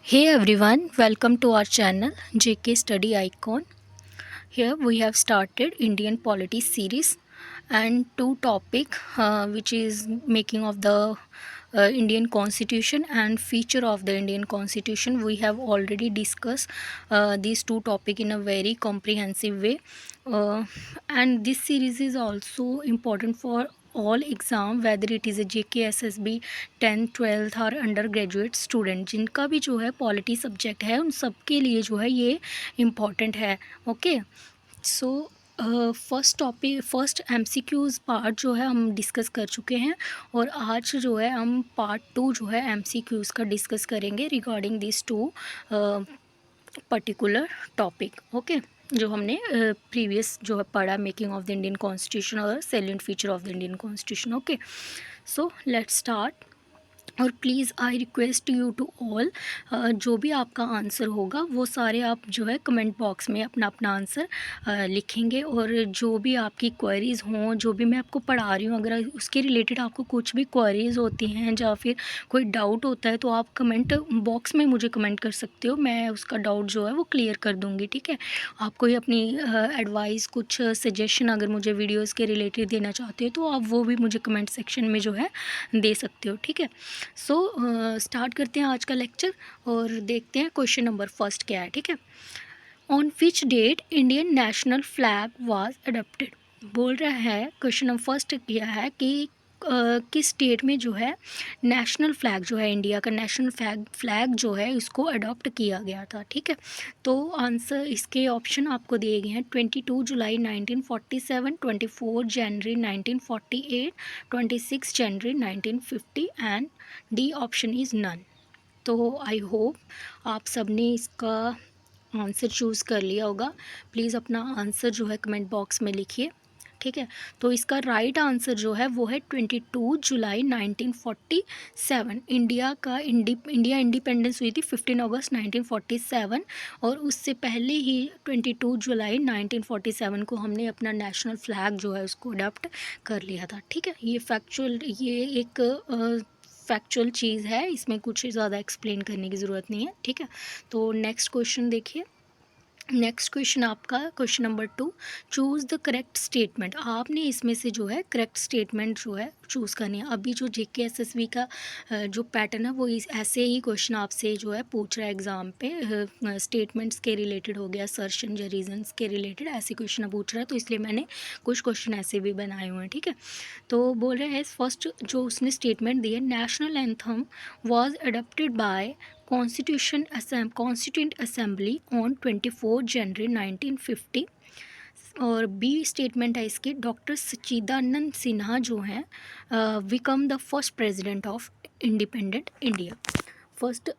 Hey everyone, welcome to our channel JK Study Icon. Here we have started Indian Polity series and two topic which is making of the Indian Constitution and feature of the Indian Constitution. We have already discussed these two topic in a very comprehensive way, uh, and this series is also important for all exam whether it is a JK SSB 10th 12th और under graduate student जिनका भी जो है polity subject है उन सब के लिए जो है ये इम्पॉर्टेंट है. Okay, so first MCQs part जो है हम डिस्कस कर चुके हैं और आज जो है हम पार्ट 2 जो है MCQs का डिस्कस करेंगे regarding this to particular topic. Okay, जो हमने प्रीवियस जो है पढ़ा making of the Indian constitution और salient feature of the Indian constitution. Okay, so let's start. और please I request you to all, जो भी आपका आंसर होगा वो सारे आप जो है कमेंट बॉक्स में अपना अपना आंसर लिखेंगे. और जो भी आपकी क्वेरीज़ हों, जो भी मैं आपको पढ़ा रही हूँ, अगर उसके रिलेटेड आपको कुछ भी क्वेरीज़ होती हैं या फिर कोई डाउट होता है तो आप कमेंट बॉक्स में मुझे कमेंट कर सकते हो. मैं उसका डाउट जो है वो क्लियर कर दूँगी. ठीक है, आप कोई अपनी एडवाइस कुछ सजेशन अगर मुझे वीडियोज़ के रिलेटेड देना चाहते हो तो आप वो भी मुझे कमेंट सेक्शन में जो है दे सकते हो. ठीक है, सो स्टार्ट करते हैं आज का लेक्चर और देखते हैं क्वेश्चन नंबर फर्स्ट क्या है. ठीक है, on which date Indian national flag was adopted. बोल रहा है क्वेश्चन नंबर फर्स्ट किया है कि किस डेट में जो है नेशनल फ्लैग जो है इंडिया का नेशनल फ्लैग जो है इसको अडॉप्ट किया गया था. ठीक है, तो आंसर इसके ऑप्शन आपको दिए गए हैं 22 जुलाई 1947, 24 जनवरी 1948, 26 जनवरी 1950 and D option is none. तो आई होप आप सबने इसका आंसर चूज़ कर लिया होगा. प्लीज़ अपना आंसर जो है कमेंट बॉक्स में लिखिए. ठीक है, तो इसका राइट आंसर जो है वो है 22 जुलाई 1947. इंडिया इंडिपेंडेंस हुई थी 15 अगस्त 1947 और उससे पहले ही 22 जुलाई 1947 को हमने अपना नेशनल फ्लैग जो है उसको अडॉप्ट कर लिया था. ठीक है, ये एक फैक्चुअल चीज़ है, इसमें कुछ ज़्यादा एक्सप्लेन करने की ज़रूरत नहीं है. ठीक है, तो नेक्स्ट क्वेश्चन देखिए. नेक्स्ट क्वेश्चन आपका question number 2, choose the correct statement. आपने इसमें से जो है करेक्ट स्टेटमेंट जो है चूज़ करनी है. अभी जो JK SSB का जो पैटर्न है वो ऐसे ही क्वेश्चन आपसे जो है पूछ रहा है एग्ज़ाम पे. स्टेटमेंट्स के रिलेटेड हो गया, सर्शन या रीजंस के रिलेटेड ऐसे क्वेश्चन पूछ रहा है, तो इसलिए मैंने कुछ क्वेश्चन ऐसे भी बनाए हुए हैं. ठीक है, तो बोल रहे हैं फर्स्ट जो उसने स्टेटमेंट दी है, national anthem was adopted by constituent assembly on 24 जनवरी 1950. और बी स्टेटमेंट है इसके, डॉक्टर सच्चिदानंद सिन्हा जो हैं become the first president of independent India. First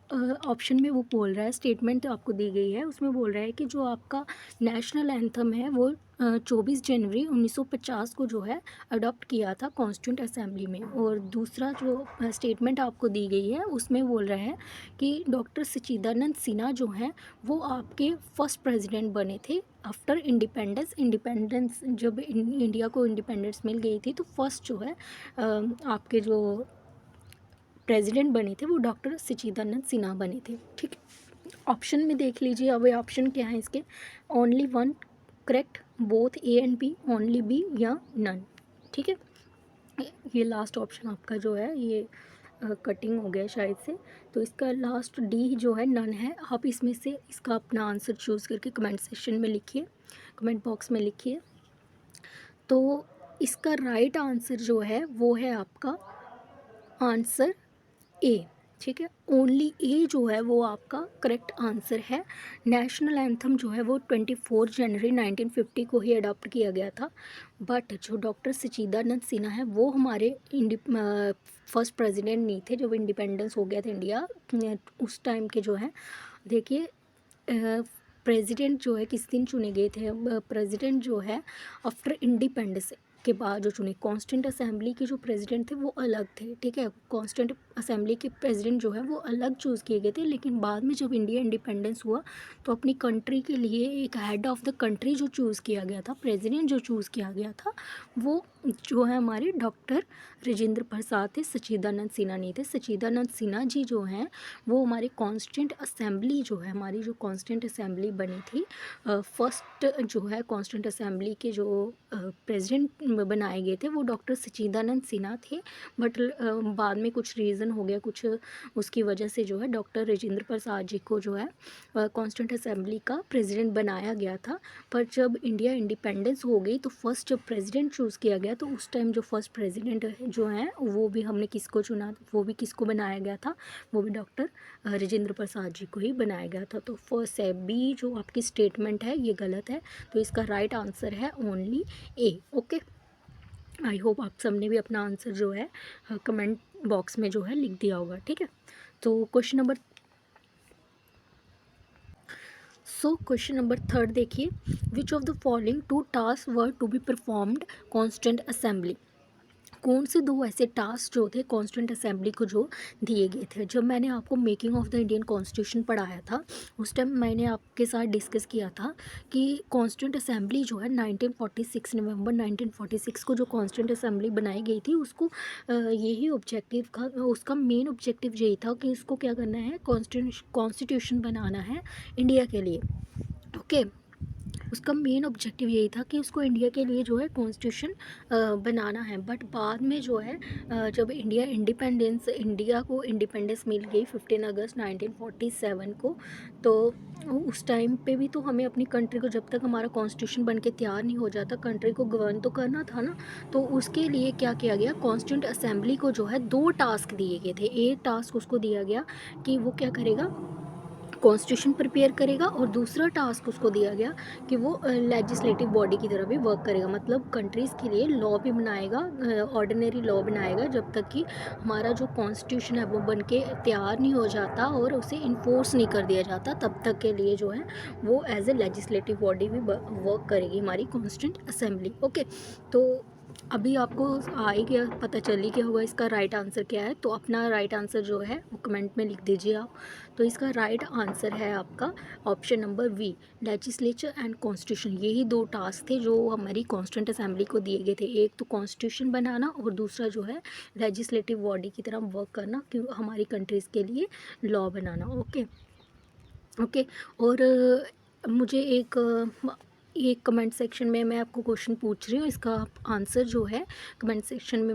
option में वो बोल रहा है, स्टेटमेंट आपको दी गई है उसमें बोल रहा है कि जो आपका नेशनल एंथम है वो 24 जनवरी 1950 को जो है अडॉप्ट किया था कॉन्स्टिट्यूंट असेंबली में. और दूसरा जो स्टेटमेंट आपको दी गई है उसमें बोल रहे हैं कि डॉक्टर सच्चिदानंद सिन्हा जो हैं वो आपके फर्स्ट प्रेसिडेंट बने थे आफ्टर इंडिपेंडेंस जब इंडिया को इंडिपेंडेंस मिल गई थी तो फर्स्ट जो है आपके जो प्रेसिडेंट बने थे वो डॉक्टर सच्चिदानंद सिन्हा बने थे. ठीक है, ऑप्शन में देख लीजिए. अब ये ऑप्शन क्या है इसके, only one correct, both A and B, only B या नन. ठीक है, ये लास्ट ऑप्शन आपका जो है ये कटिंग हो गया शायद से, तो इसका लास्ट D जो है नन है. आप इसमें से इसका अपना आंसर चूज़ करके कमेंट सेक्शन में लिखिए, कमेंट बॉक्स में लिखिए. तो इसका राइट आंसर जो है वो है आपका आंसर ए. ठीक है, ओनली ए जो है वो आपका करेक्ट आंसर है. नेशनल एंथम जो है वो 24 जनवरी 1950 को ही अडॉप्ट किया गया था. बट जो डॉक्टर सच्चिदानंद सिन्हा है वो हमारे फर्स्ट प्रेसिडेंट नहीं थे जब इंडिपेंडेंस हो गया था इंडिया उस टाइम के. जो है देखिए प्रेसिडेंट जो है किस दिन चुने गए थे, प्रेसिडेंट जो है आफ्टर इंडिपेंडेंस के बाद जो चुने। कॉन्स्टिट्यूंट असेंबली के जो प्रेसिडेंट थे वो अलग थे, ठीक है। कॉन्स्टिट्यूंट असेंबली के प्रेसिडेंट जो है वो अलग चूज़ किए गए थे, लेकिन बाद में जब इंडिया इंडिपेंडेंस हुआ तो अपनी कंट्री के लिए एक हेड ऑफ द कंट्री जो चूज़ किया गया था, प्रेसिडेंट जो चूज़ किया गया था, वो जो है हमारे डॉक्टर राजेंद्र प्रसाद थे, सच्चिदानंद सिन्हा नहीं थे। सच्चिदानंद सिन्हा जी जो हैं वो हमारे कॉन्स्टिट्यूंट असेंबली जो है, हमारी जो कॉन्स्टिट्यूंट असेंबली बनी थी, फर्स्ट जो है कॉन्स्टिट्यूंट असेंबली के जो प्रेसिडेंट बनाए गए थे वो डॉक्टर सच्चिदानंद सिन्हा थे। बट बाद में कुछ रीज़न हो गया, कुछ उसकी वजह से जो है डॉक्टर राजेंद्र प्रसाद जी को जो है कॉन्स्टिट्यूंट असेंबली का प्रेसिडेंट बनाया गया था। पर जब इंडिया इंडिपेंडेंस हो गई तो फर्स्ट जब प्रेसिडेंट चूज़ किया गया तो उस टाइम जो फर्स्ट प्रेसिडेंट जो है वो भी हमने किसको चुना, वो भी किसको बनाया गया था, वो भी डॉक्टर राजेंद्र प्रसाद जी को ही बनाया गया था। तो फर्स्ट है बी जो आपकी स्टेटमेंट है ये गलत है, तो इसका राइट आंसर है ओनली ए। ओके, आई होप आप सबने भी अपना आंसर जो है कमेंट बॉक्स में जो है लिख दिया होगा, ठीक है। तो क्वेश्चन नंबर थर्ड देखिए, which of the following two task were to be performed constituent assembly. कौन से दो ऐसे टास्क जो थे कॉन्स्टिट्यूंट असेंबली को जो दिए गए थे। जब मैंने आपको making of the Indian constitution पढ़ाया था उस टाइम मैंने आपके साथ डिस्कस किया था कि कॉन्स्टिट्यूंट असेंबली जो है 1946 नवंबर 1946 को जो कॉन्स्टिट्यूंट असेंबली बनाई गई थी उसको यही ऑब्जेक्टिव था, उसका मेन ऑब्जेक्टिव यही था कि इसको क्या करना है, कॉन्स्टिट्यूशन बनाना है इंडिया के लिए। ओके, उसका मेन ऑब्जेक्टिव यही था कि उसको इंडिया के लिए जो है कॉन्स्टिट्यूशन बनाना है। बट बाद में जो है जब इंडिया को इंडिपेंडेंस मिल गई 15 अगस्त 1947 को, तो उस टाइम पे भी तो हमें अपनी कंट्री को, जब तक हमारा कॉन्स्टिट्यूशन बन के तैयार नहीं हो जाता, कंट्री को गवर्न तो करना था ना। तो उसके लिए क्या किया गया, कॉन्स्टिट्यूंट असेंबली को जो है दो टास्क दिए गए थे। एक टास्क उसको दिया गया कि वो क्या करेगा, कॉन्स्टिट्यूशन प्रिपेयर करेगा, और दूसरा टास्क उसको दिया गया कि वो लेजिस्लेटिव बॉडी की तरह भी वर्क करेगा, मतलब कंट्रीज़ के लिए लॉ भी बनाएगा, ऑर्डिनरी लॉ बनाएगा, जब तक कि हमारा जो कॉन्स्टिट्यूशन है वो बन के तैयार नहीं हो जाता और उसे इन्फोर्स नहीं कर दिया जाता, तब तक के लिए जो है वो एज ए लेजिस्लेटिव बॉडी भी वर्क करेगी हमारी कॉन्स्टिट्यूंट असेंबली। ओके, तो अभी आपको आ ही गया, पता चल ही गया होगा इसका राइट आंसर क्या है। तो अपना राइट आंसर जो है वो कमेंट में लिख दीजिए आप। तो इसका राइट आंसर है आपका option number B, legislature and constitution. यही दो टास्क थे जो हमारी कॉन्स्टिट्यूंट असेंबली को दिए गए थे, एक तो कॉन्स्टिट्यूशन बनाना और दूसरा जो है लेजिस्लेटिव बॉडी की तरह वर्क करना, कि हमारी कंट्रीज़ के लिए लॉ बनाना। ओके ओके, और मुझे एक कमेंट सेक्शन में मैं आपको क्वेश्चन पूछ रही हूँ, इसका आप आंसर जो है कमेंट सेक्शन में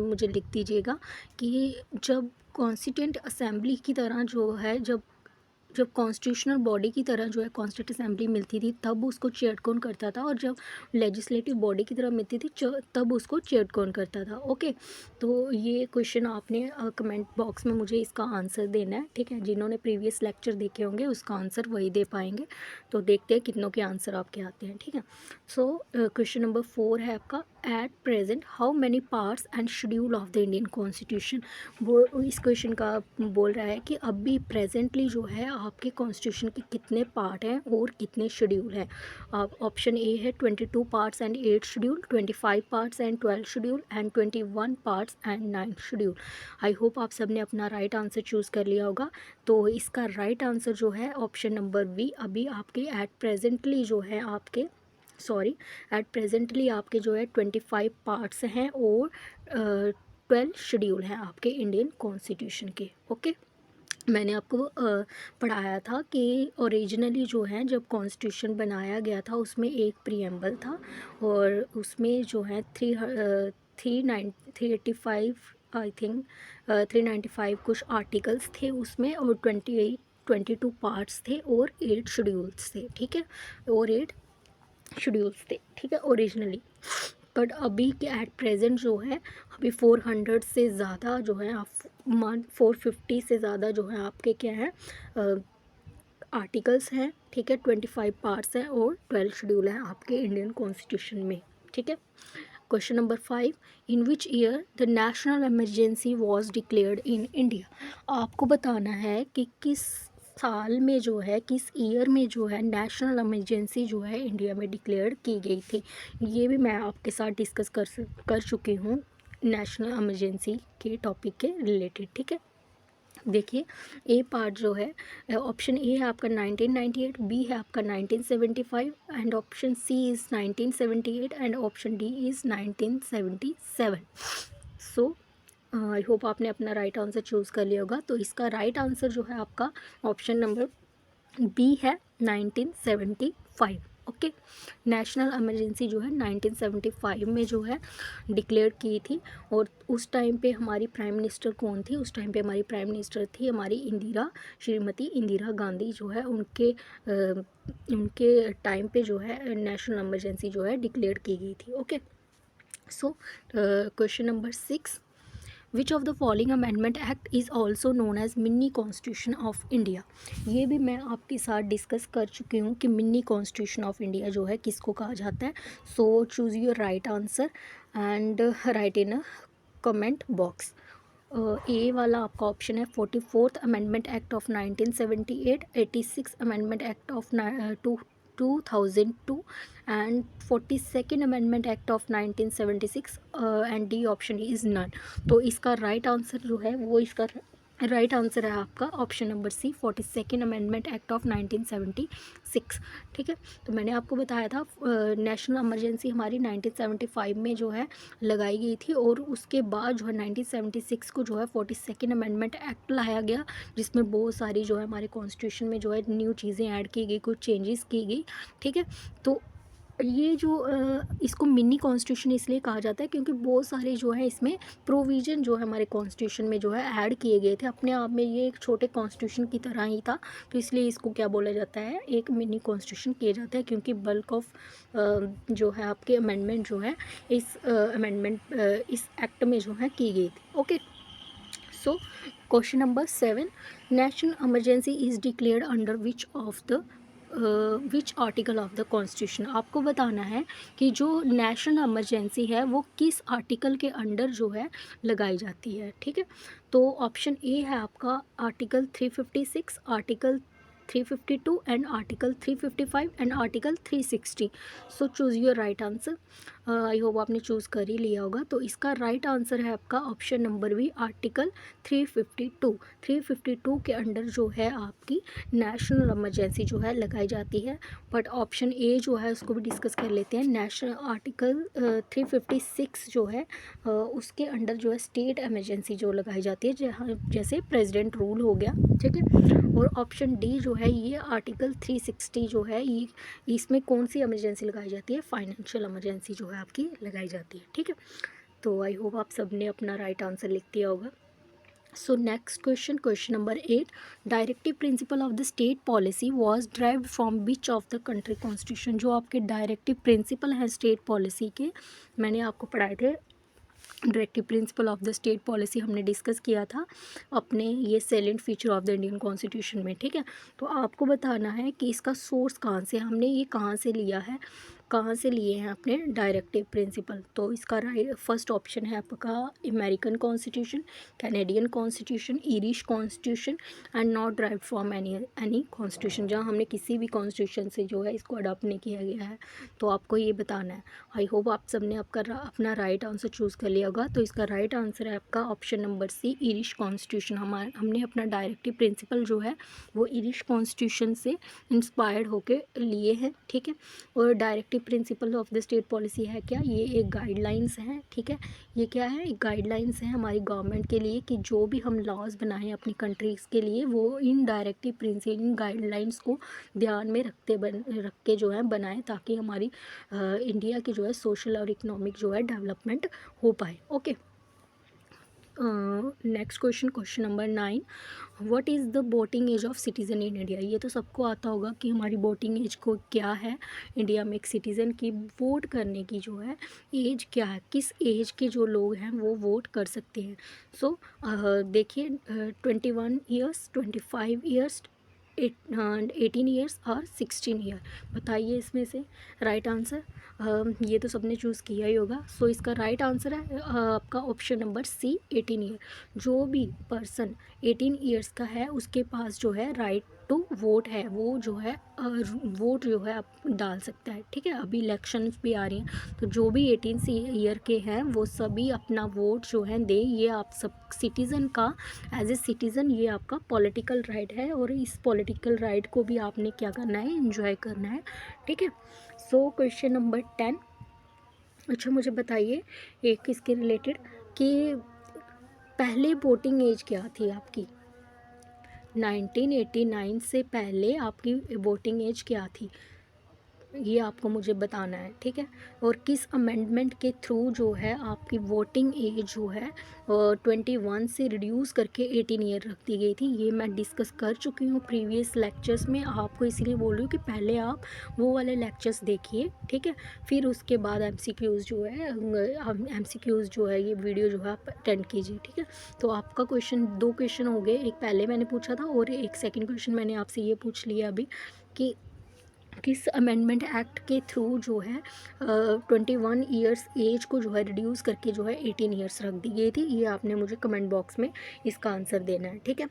मुझे लिख दीजिएगा कि जब कॉन्स्टिट्यूंट असेंबली की तरह जो है, जब कॉन्स्टिट्यूशनल बॉडी की तरह जो है कॉन्स्टिट्यूंट असेंबली मिलती थी तब उसको चेयर कौन करता था, और जब लेजिस्लेटिव बॉडी की तरह मिलती थी तब उसको चेयर कौन करता था। ओके, तो ये क्वेश्चन आपने कमेंट बॉक्स में मुझे इसका आंसर देना है, ठीक है। जिन्होंने प्रीवियस लेक्चर देखे होंगे उसका आंसर वही दे पाएंगे। तो देखते हैं कितनों के आंसर आपके आते हैं, ठीक है। सो क्वेश्चन नंबर 4 है आपका, at present how many parts and schedule of the Indian constitution. वो इस क्वेश्चन का बोल रहा है कि अभी प्रेजेंटली जो है आपके कॉन्स्टिट्यूशन के कितने पार्ट हैं और कितने शेड्यूल हैं। आप ऑप्शन ए है 22 parts and 8 schedule, 25 parts and 12 schedule and 21 parts and 9 schedule. I hope आप सब ने अपना राइट आंसर चूज़ कर लिया होगा। तो इसका राइट आंसर जो है ऑप्शन नंबर बी, अभी आपके एट प्रेजेंटली जो है एट प्रेजेंटली आपके जो है 25 पार्ट्स हैं और 12 शेड्यूल हैं आपके इंडियन कॉन्स्टिट्यूशन के। ओके, मैंने आपको पढ़ाया था कि ओरिजिनली जो है जब कॉन्स्टिट्यूशन बनाया गया था उसमें एक प्रीएम्बल था, और उसमें जो है 385 आई थिंक 395 कुछ आर्टिकल्स थे उसमें, और 22 पार्ट्स थे और 8 शेड्यूल्स थे, ठीक है, और 8 शेड्यूल्स थे, ठीक है, ओरिजिनली। बट अभी के एट प्रेजेंट जो है अभी 400 से ज़्यादा जो है आप 450 से ज़्यादा जो है आपके क्या है आर्टिकल्स हैं, ठीक है, 25 पार्ट्स हैं और 12 शेड्यूल हैं आपके इंडियन कॉन्स्टिट्यूशन में, ठीक है। Question number 5, in which year the national emergency was declared in India. आपको बताना है कि किस साल में जो है, किस ईयर में जो है नेशनल इमरजेंसी जो है इंडिया में डिक्लेयर की गई थी, ये भी मैं आपके साथ डिस्कस कर चुकी हूँ नेशनल इमरजेंसी के टॉपिक के रिलेटेड। ठीक है, देखिए ए पार्ट जो है, ऑप्शन ए है आपका 1998, बी है आपका 1975 and option C is 1978 and option D is 1977। So I hope आपने अपना राइट आंसर चूज़ कर लिया होगा। तो इसका राइट आंसर जो है आपका ऑप्शन नंबर बी है 1975। ओके, नेशनल इमरजेंसी जो है 1975 में जो है डिक्लेयर की थी। और उस टाइम पे हमारी प्राइम मिनिस्टर कौन थी? उस टाइम पे हमारी प्राइम मिनिस्टर थी हमारी श्रीमती इंदिरा गांधी जो है। उनके टाइम पे जो है नेशनल इमरजेंसी जो है डिक्लेयर की गई थी। Okay, so question number 6, which of the following amendment act is also known as mini constitution of India. ये भी मैं आपके साथ डिस्कस कर चुकी हूँ कि मिनी कॉन्स्टिट्यूशन ऑफ इंडिया जो है किसको कहा जाता है। So choose your right answer and write in a comment box. A वाला आपका ऑप्शन है 44th amendment act of 1978, 86 amendment act of 2002 and 42nd amendment act of 1976 and D option is none. तो इसका राइट आंसर जो है वो, इसका right answer है आपका option number C 42nd amendment act of 1976। ठीक है, तो मैंने आपको बताया था नेशनल इमरजेंसी हमारी 1975 में जो है लगाई गई थी और उसके बाद जो है 1976 को जो है 42nd अमेंडमेंट एक्ट लाया गया, जिसमें बहुत सारी जो है हमारे कॉन्स्टिट्यूशन में जो है न्यू चीज़ें ऐड की गई, कुछ चेंजेस की गई। ठीक है, तो ये जो इसको मिनी कॉन्स्टिट्यूशन इसलिए कहा जाता है क्योंकि बहुत सारे जो है इसमें प्रोविज़न जो है हमारे कॉन्स्टिट्यूशन में जो है ऐड किए गए थे। अपने आप में ये एक छोटे कॉन्स्टिट्यूशन की तरह ही था, तो इसलिए इसको क्या बोला जाता है, एक मिनी कॉन्स्टिट्यूशन किया जाता है, क्योंकि बल्क ऑफ जो है आपके अमेंडमेंट जो है इस इस एक्ट में जो है की गई थी। Okay, so question number 7, national emergency is declared under which article of the constitution. आपको बताना है कि जो नेशनल इमरजेंसी है वो किस आर्टिकल के अंडर जो है लगाई जाती है। ठीक है, तो ऑप्शन ए है आपका article 356, article 352 and article 355 and article 360। So choose your right answer. I hope आपने चूज़ कर ही लिया होगा। तो इसका राइट आंसर है आपका ऑप्शन नंबर बी आर्टिकल 352। 352 के अंडर जो है आपकी नेशनल इमरजेंसी जो है लगाई जाती है। बट ऑप्शन ए जो है उसको भी डिस्कस कर लेते हैं। नेशनल आर्टिकल 356 जो है उसके अंडर जो है स्टेट इमरजेंसी जो लगाई जाती है, जहाँ जैसे प्रेसिडेंट रूल हो गया। ठीक है, और ऑप्शन डी जो है ये आर्टिकल 360 जो है ये, इसमें कौन सी इमरजेंसी लगाई जाती है, फाइनेंशियल इमरजेंसी जो है आपकी लगाई जाती है। ठीक है, तो आई होप आप सब ने अपना राइट आंसर लिख दिया होगा। So next question, question number 8, directive principle of the state policy was derived from which of the country constitution. जो आपके डायरेक्टिव प्रिंसिपल हैं स्टेट पॉलिसी के, मैंने आपको पढ़ाए थे। Directive principle of the state policy हमने डिस्कस किया था अपने ये salient feature of the Indian constitution में। ठीक है, तो आपको बताना है कि इसका सोर्स कहाँ से, हमने ये कहाँ से लिया है, कहाँ से लिए हैं अपने डायरेक्टिव प्रिंसिपल। तो इसका फर्स्ट ऑप्शन है आपका American constitution, Canadian constitution, Irish constitution and not derive from any constitution, जहाँ हमने किसी भी कॉन्स्टिट्यूशन से जो है इसको अडॉप्ट नहीं किया गया है। तो आपको ये बताना है। आई होप आप सब ने अपना राइट आंसर चूज़ कर लिया होगा। तो इसका राइट आंसर है आपका ऑप्शन नंबर सी ईरिश कॉन्स्टिट्यूशन। हमने अपना डायरेक्टिव प्रिंसिपल जो है वो ईरिश कॉन्स्टिट्यूशन से इंस्पायर्ड होकर लिए हैं। ठीक है, और directive principle of the state policy है क्या, ये एक गाइडलाइंस हैं। ठीक है, ये क्या है, एक गाइडलाइंस है हमारी गवर्नमेंट के लिए कि जो भी हम लॉज बनाएं अपनी कंट्रीज़ के लिए वो इन डायरेक्टिव प्रिंसिपल, इन गाइडलाइंस को ध्यान में रख के जो है बनाएं, ताकि हमारी इंडिया की जो है सोशल और इकोनॉमिक जो है डेवलपमेंट हो पाए। Okay, next question, question number 9, what is the voting age of citizen in India. ये तो सबको आता होगा कि हमारी वोटिंग एज को क्या है, इंडिया में एक सिटीज़न की वोट करने की जो है एज क्या है, किस एज के जो लोग हैं वो वोट कर सकते हैं। सो देखिए 21 ईयर्स, 25 ईयर्स, 18 ईयर्स और 16 ईयर। बताइए इसमें से राइट आंसर। ये तो सबने चूज़ किया ही होगा। सो इसका राइट आंसर है आपका ऑप्शन नंबर सी 18 ईयर। जो भी पर्सन 18 ईयर्स का है उसके पास जो है राइट टू वोट है वो जो है वोट जो है आप डाल सकता है, ठीक है। अभी इलेक्शंस भी आ रही हैं, तो जो भी 18 ईयर के हैं वो सभी अपना वोट जो है दे। ये आप सब सिटीज़न का, एज ए सिटीज़न ये आपका पॉलिटिकल राइट है, और इस पॉलिटिकल राइट को भी आपने क्या करना है, एंजॉय करना है, ठीक है। सो क्वेश्चन नंबर 10। अच्छा मुझे बताइए एक इसके रिलेटेड कि पहले वोटिंग एज क्या थी आपकी, 1989 से पहले आपकी वोटिंग एज क्या थी, ये आपको मुझे बताना है, ठीक है। और किस अमेंडमेंट के थ्रू जो है आपकी वोटिंग एज जो है 21 से रिड्यूस करके 18 ईयर रख दी गई थी, ये मैं डिस्कस कर चुकी हूँ प्रीवियस लेक्चर्स में। आपको इसीलिए बोल रही हूँ कि पहले आप वो वाले लेक्चर्स देखिए, ठीक है। फिर उसके बाद एमसीक्यूज़ जो है एमसीक्यूज़ जो है ये वीडियो जो है आप अटेंड कीजिए, ठीक है। तो आपका क्वेश्चन, 2 क्वेश्चन हो गए, एक पहले मैंने पूछा था और एक सेकेंड क्वेश्चन मैंने आपसे ये पूछ लिया अभी कि किस अमेंडमेंट एक्ट के थ्रू जो है 21 ईयर्स एज को जो है रिड्यूस करके जो है 18 ईयर्स रख दी गई थी, ये आपने मुझे कमेंट बॉक्स में इसका आंसर देना है, ठीक है।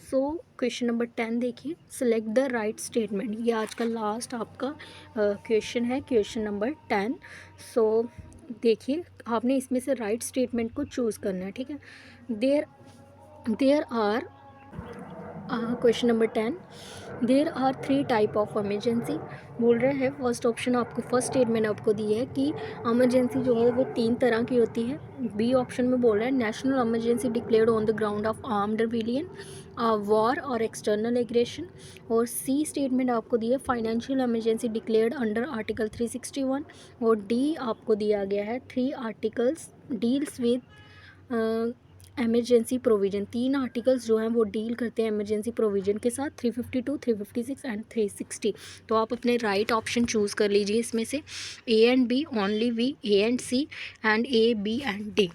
सो क्वेश्चन नंबर 10 देखिए, सेलेक्ट द राइट स्टेटमेंट, ये आज का लास्ट आपका क्वेश्चन है, क्वेश्चन नंबर 10। सो देखिए आपने इसमें से राइट स्टेटमेंट को चूज़ करना है, ठीक है। There are question number 10, there are 3 type of emergency, बोल रहे हैं फर्स्ट ऑप्शन आपको, फर्स्ट स्टेटमेंट आपको दी है कि इमरजेंसी जो है वो 3 तरह की होती है। बी ऑप्शन में बोल रहा है national emergency declared on the ground of armed rebellion, war और एक्सटर्नल एग्रेशन। और सी स्टेटमेंट आपको दी है financial emergency declared under article 361। और डी आपको दिया गया है 3 articles deals with emergency provision, 3 articles जो हैं वो डील करते हैं एमरजेंसी प्रोविज़न के साथ, 352, 356 एंड 360। तो आप अपने राइट ऑप्शन चूज़ कर लीजिए इसमें से, A and B, only B, A and C and A, B and D.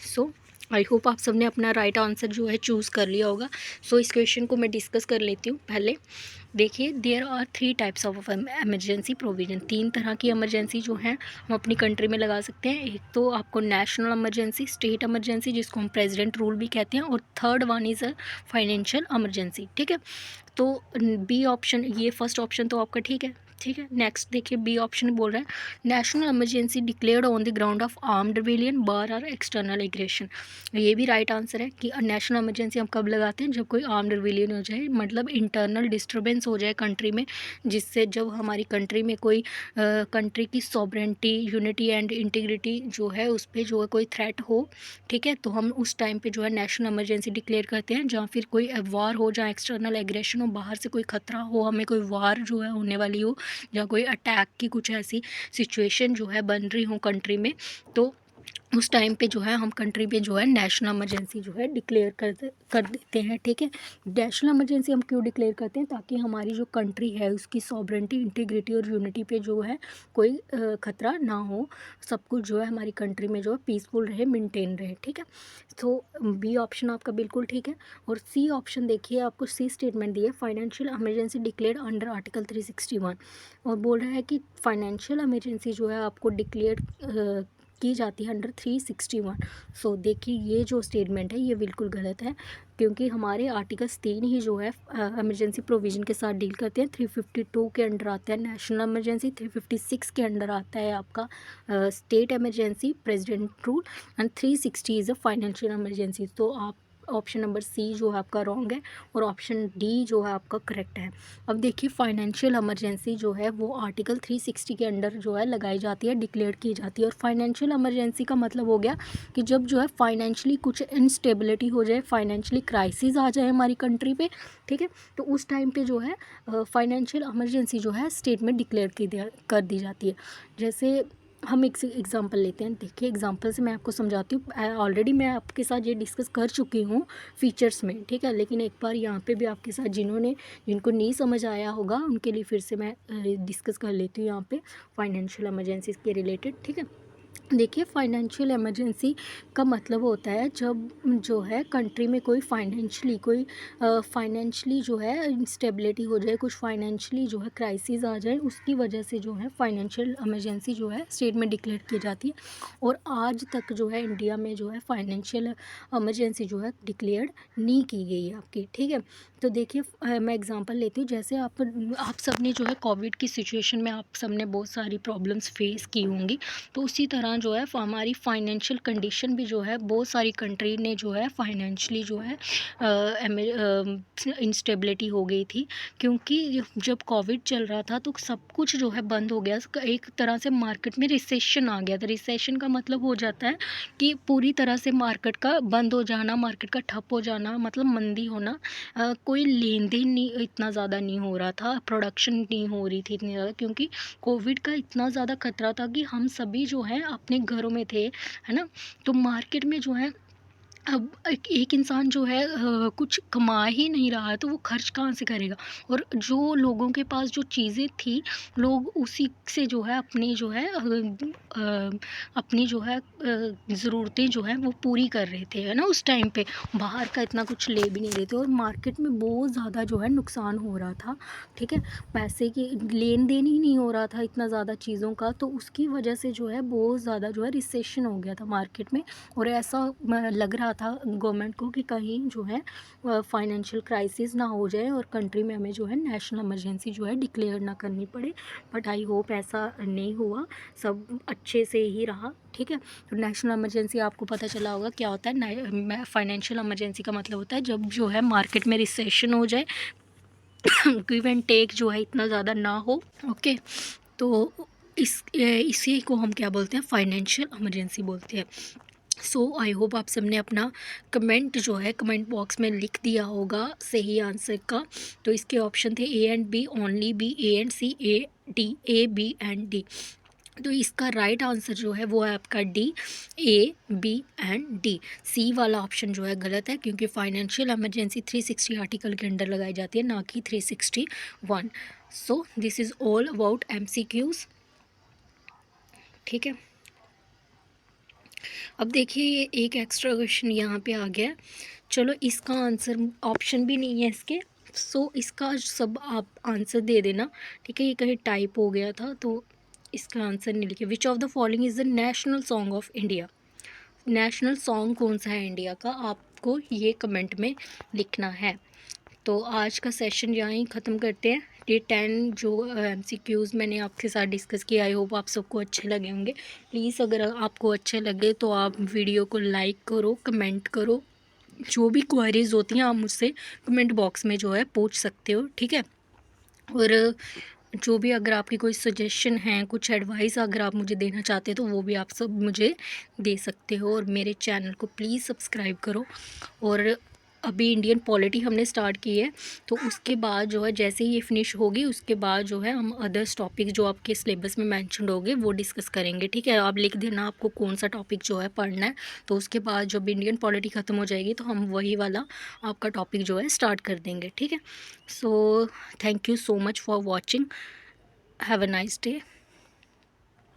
So I hope आप सबने अपना राइट आंसर जो है चूज़ कर लिया होगा। सो इस क्वेश्चन को मैं डिस्कस कर लेती हूँ पहले। देखिए there are 3 types of emergency provision, 3 तरह की इमरजेंसी जो है हम अपनी कंट्री में लगा सकते हैं। एक तो आपको नेशनल इमरजेंसी, स्टेट इमरजेंसी जिसको हम प्रेसिडेंट रूल भी कहते हैं, और third one is a financial emergency, ठीक है। तो बी ऑप्शन, ये फर्स्ट ऑप्शन तो आपका ठीक है, ठीक है। नेक्स्ट देखिए बी ऑप्शन बोल रहा है national emergency declared on the ground of armed rebellion, war और एक्सटर्नल एग्रेशन। ये भी राइट आंसर है कि नेशनल इमरजेंसी हम कब लगाते हैं, जब कोई आर्म्ड रिबेलियन हो जाए, मतलब इंटरनल डिस्टर्बेंस हो जाए कंट्री में, जिससे जब हमारी कंट्री में कोई कंट्री की सॉवरेंटी, यूनिटी एंड इंटीग्रिटी जो है उस पर जो है कोई थ्रेट हो, ठीक है। तो हम उस टाइम पे जो है नेशनल इमरजेंसी डिक्लेयर करते हैं, जहाँ फिर कोई वार हो, जहाँ एक्सटर्नल एग्रेशन हो, बाहर से कोई खतरा हो, हमें कोई वार जो है होने वाली हो, या कोई अटैक की कुछ ऐसी सिचुएशन जो है बन रही हो कंट्री में, तो उस टाइम पे जो है हम कंट्री पे जो है नेशनल इमरजेंसी जो है डिक्लेयर कर देते हैं, ठीक है। नेशनल इमरजेंसी हम क्यों डिक्लेयर करते हैं, ताकि हमारी जो कंट्री है उसकी सॉवरेंटी, इंटीग्रिटी और यूनिटी पे जो है कोई खतरा ना हो, सब कुछ जो है हमारी कंट्री में जो है पीसफुल रहे, मेंटेन रहे, ठीक है। तो बी ऑप्शन आपका बिल्कुल ठीक है। और सी ऑप्शन देखिए, आपको सी स्टेटमेंट दिया है financial emergency declare under article 361, और बोल रहा है कि फाइनेंशियल इमरजेंसी जो है आपको डिक्लेयर की जाती है अंडर 361। सो देखिए ये जो स्टेटमेंट है ये बिल्कुल गलत है, क्योंकि हमारे आर्टिकल्स 3 ही जो है इमरजेंसी प्रोविज़न के साथ डील करते हैं। 352 के अंडर आता है नेशनल इमरजेंसी, 356 के अंडर आता है आपका state emergency president rule, and 360 is a financial emergency. तो आप ऑप्शन नंबर सी जो है आपका रॉन्ग है, और ऑप्शन डी जो है आपका करेक्ट है। अब देखिए फाइनेंशियल इमरजेंसी जो है वो आर्टिकल 360 के अंडर जो है लगाई जाती है, डिक्लेयर की जाती है। और फाइनेंशियल इमरजेंसी का मतलब हो गया कि जब जो है फाइनेंशियली कुछ इंस्टेबिलिटी हो जाए, फाइनेंशियली क्राइसिस आ जाए हमारी कंट्री पे, ठीक है, तो उस टाइम पे जो है फाइनेंशियल इमरजेंसी जो है स्टेट में डिक्लेयर कर दी जाती है। जैसे हम एक एग्जांपल लेते हैं, देखिए एग्जांपल से मैं आपको समझाती हूँ। ऑलरेडी मैं आपके साथ ये डिस्कस कर चुकी हूँ फीचर्स में, ठीक है, लेकिन एक बार यहाँ पे भी आपके साथ जिनको नहीं समझ आया होगा उनके लिए फिर से मैं डिस्कस कर लेती हूँ यहाँ पे फाइनेंशियल इमरजेंसी के रिलेटेड, ठीक है। देखिए, फाइनेंशियल इमरजेंसी का मतलब होता है जब जो है कंट्री में कोई फाइनेंशियली जो है इंस्टेबिलिटी हो जाए, कुछ फाइनेंशियली जो है क्राइसिस आ जाए, उसकी वजह से जो है फाइनेंशियल इमरजेंसी जो है स्टेट में डिक्लेयर की जाती है। और आज तक जो है इंडिया में जो है फाइनेंशियल इमरजेंसी जो है डिक्लेयर्ड नहीं की गई है आपकी, ठीक है। तो देखिए, मैं एग्जांपल लेती हूँ। जैसे आप सब ने जो है कोविड की सिचुएशन में आप सब ने बहुत सारी प्रॉब्लम्स फेस की होंगी। तो उसी तरह जो है हमारी फाइनेंशियल कंडीशन भी जो है, बहुत सारी कंट्री ने जो है फाइनेंशियली जो है इंस्टेबिलिटी हो गई थी, क्योंकि जब कोविड चल रहा था तो सब कुछ जो है बंद हो गया। एक तरह से मार्केट में रिसेशन आ गया था। रिसेशन का मतलब हो जाता है कि पूरी तरह से मार्केट का बंद हो जाना, मार्केट का ठप हो जाना, मतलब मंदी होना। कोई लेन देन नहीं इतना ज़्यादा नहीं हो रहा था, प्रोडक्शन नहीं हो रही थी इतनी ज़्यादा, क्योंकि कोविड का इतना ज़्यादा खतरा था कि हम सभी जो है अपने घरों में थे, है ना। तो मार्केट में जो है अब एक इंसान जो है कुछ कमा ही नहीं रहा है, तो वो खर्च कहाँ से करेगा। और जो लोगों के पास जो चीज़ें थी, लोग उसी से जो है अपनी जो है ज़रूरतें जो है वो पूरी कर रहे थे, है ना। उस टाइम पे बाहर का इतना कुछ ले भी नहीं रहे थे, और मार्केट में बहुत ज़्यादा जो है नुकसान हो रहा था, ठीक है। पैसे की लेन देन ही नहीं हो रहा था इतना ज़्यादा चीज़ों का, तो उसकी वजह से जो है बहुत ज़्यादा जो है रिसेशन हो गया था मार्केट में। और ऐसा लग रहा था गवर्नमेंट को कि कहीं जो है फाइनेंशियल क्राइसिस ना हो जाए और कंट्री में हमें जो है नेशनल इमरजेंसी जो है डिक्लेयर ना करनी पड़े। बट आई होप ऐसा नहीं हुआ, सब अच्छे से ही रहा, ठीक है। तो नेशनल इमरजेंसी आपको पता चला होगा क्या होता है। फाइनेंशियल इमरजेंसी का मतलब होता है जब जो है मार्केट में रिसेशन हो जाए, गिव एंड टेक जो है इतना ज़्यादा ना हो, ओके। तो इसी को हम क्या बोलते हैं, फाइनेंशियल इमरजेंसी बोलते हैं। सो आई होप आप सबने अपना कमेंट जो है कमेंट बॉक्स में लिख दिया होगा सही आंसर का। तो इसके ऑप्शन थे A and B, only B, A and C, A D, A B and D. तो इसका राइट आंसर जो है वो है आपका D, A B and D. C वाला ऑप्शन जो है गलत है, क्योंकि फाइनेंशियल इमरजेंसी 360 आर्टिकल के अंडर लगाई जाती है, ना कि 361। So this is all about MCQs, ठीक है। अब देखिए, ये एक एक्स्ट्रा क्वेश्चन यहाँ पे आ गया। चलो, इसका आंसर ऑप्शन भी नहीं है इसके, सो इसका सब आप आंसर दे देना, ठीक है। ये कहीं टाइप हो गया था तो इसका आंसर नहीं लिखे। विच of the following is the national song of India. National song कौन सा है इंडिया का, आपको ये कमेंट में लिखना है। तो आज का सेशन यहाँ ही ख़त्म करते हैं। ये 10 जो MCQs मैंने आपके साथ डिस्कस किया, आई होप आप सबको अच्छे लगे होंगे। प्लीज़ अगर आपको अच्छे लगे तो आप वीडियो को लाइक करो, कमेंट करो। जो भी क्वेरीज होती हैं आप मुझसे कमेंट बॉक्स में जो है पूछ सकते हो, ठीक है। और जो भी अगर आपकी कोई सजेशन है, कुछ एडवाइस अगर आप मुझे देना चाहते हो, तो वो भी आप सब मुझे दे सकते हो। और मेरे चैनल को प्लीज़ सब्सक्राइब करो। और अभी इंडियन पॉलिटी हमने स्टार्ट की है, तो उसके बाद जो है जैसे ही ये फिनिश होगी, उसके बाद जो है हम अदर्स टॉपिक जो आपके सिलेबस में मेंशन होंगे वो डिस्कस करेंगे, ठीक है। आप लिख देना आपको कौन सा टॉपिक जो है पढ़ना है। तो उसके बाद जब इंडियन पॉलिटी ख़त्म हो जाएगी तो हम वही वाला आपका टॉपिक जो है स्टार्ट कर देंगे, ठीक है। So thank you so much for watching. Have a nice day.